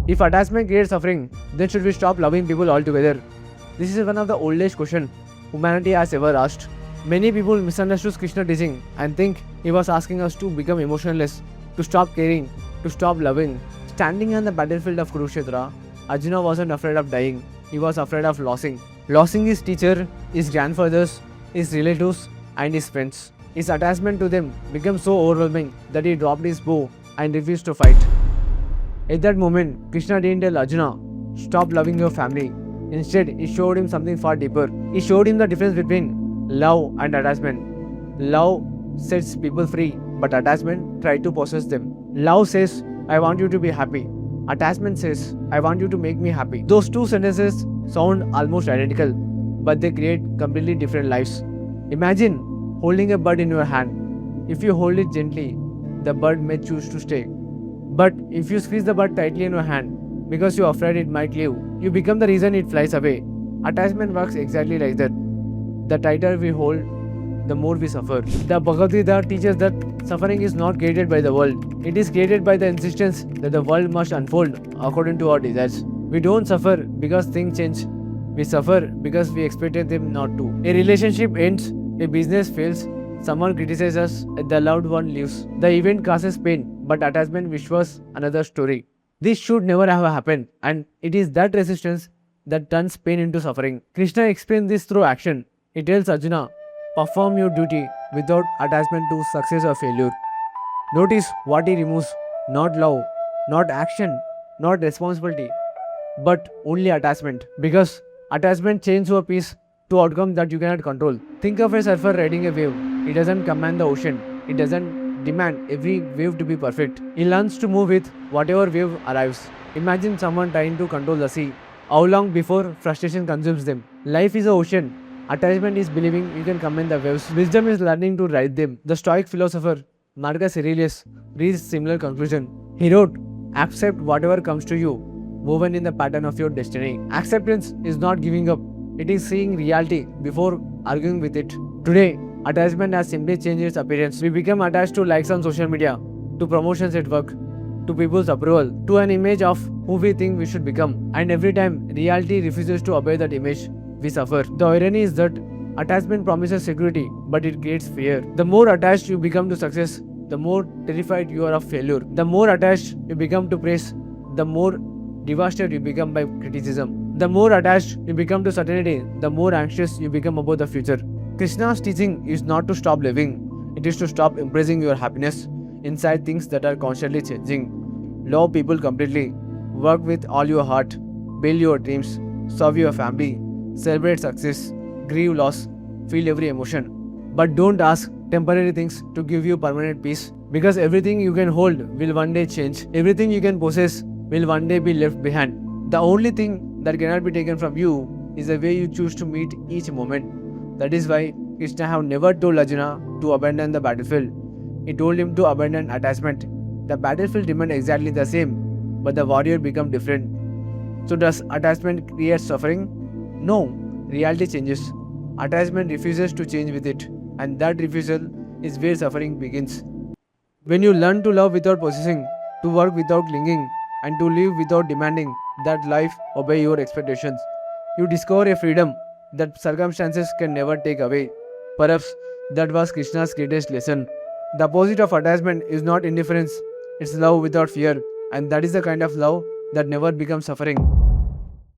If attachment creates suffering, then should we stop loving people altogether? This is one of the oldest questions humanity has ever asked. Many people misunderstood Krishna's teaching and think he was asking us to become emotionless, to stop caring, to stop loving. Standing on the battlefield of Kurukshetra, Arjuna wasn't afraid of dying, he was afraid of losing. Losing his teacher, his grandfathers, his relatives, and his friends. His attachment to them became so overwhelming that he dropped his bow and refused to fight. At that moment, Krishna didn't tell Arjuna, stop loving your family. Instead, he showed him something far deeper. He showed him the difference between love and attachment. Love sets people free, but attachment tries to possess them. Love says, I want you to be happy. Attachment says, I want you to make me happy. Those two sentences sound almost identical, but they create completely different lives. Imagine holding a bird in your hand. If you hold it gently, the bird may choose to stay. But if you squeeze the bird tightly in your hand because you're afraid it might leave, you become the reason it flies away. Attachment works exactly like that. The tighter we hold, the more we suffer. The Bhagavad Gita teaches that suffering is not created by the world. It is created by the insistence that the world must unfold according to our desires. We don't suffer because things change. We suffer because we expected them not to. A relationship ends, a business fails, someone criticizes us, the loved one leaves. The event causes pain, but attachment whispers another story. This should never have happened, and it is that resistance that turns pain into suffering. Krishna explains this through action. He tells Arjuna, perform your duty without attachment to success or failure. Notice what he removes, not love, not action, not responsibility, but only attachment. Because attachment changes your peace to outcome that you cannot control. Think of a surfer riding a wave. He doesn't command the ocean. He doesn't demand every wave to be perfect. He learns to move with whatever wave arrives. Imagine someone trying to control the sea. How long before frustration consumes them? Life is an ocean. Attachment is believing you can command the waves. Wisdom is learning to ride them. The Stoic philosopher Marcus Aurelius reached similar conclusion. He wrote, accept whatever comes to you, woven in the pattern of your destiny. Acceptance is not giving up. It is seeing reality before arguing with it. Today, attachment has simply changed its appearance. We become attached to likes on social media, to promotions at work, to people's approval, to an image of who we think we should become. And every time reality refuses to obey that image, we suffer. The irony is that attachment promises security, but it creates fear. The more attached you become to success, the more terrified you are of failure. The more attached you become to praise, the more devastated you become by criticism. The more attached you become to certainty, the more anxious you become about the future. Krishna's teaching is not to stop living, it is to stop embracing your happiness inside things that are constantly changing. Love people completely, work with all your heart, build your dreams, serve your family, celebrate success, grieve loss, feel every emotion. But don't ask temporary things to give you permanent peace, because everything you can hold will one day change. Everything you can possess will one day be left behind. The only thing that cannot be taken from you is the way you choose to meet each moment. That is why Krishna have never told Arjuna to abandon the battlefield. He told him to abandon attachment. The battlefield remained exactly the same, but the warrior became different. So does attachment create suffering? No, reality changes. Attachment refuses to change with it, and that refusal is where suffering begins. When you learn to love without possessing, to work without clinging, and to live without demanding that life obey your expectations, you discover a freedom that circumstances can never take away. Perhaps that was Krishna's greatest lesson. The opposite of attachment is not indifference, it's love without fear, and that is the kind of love that never becomes suffering.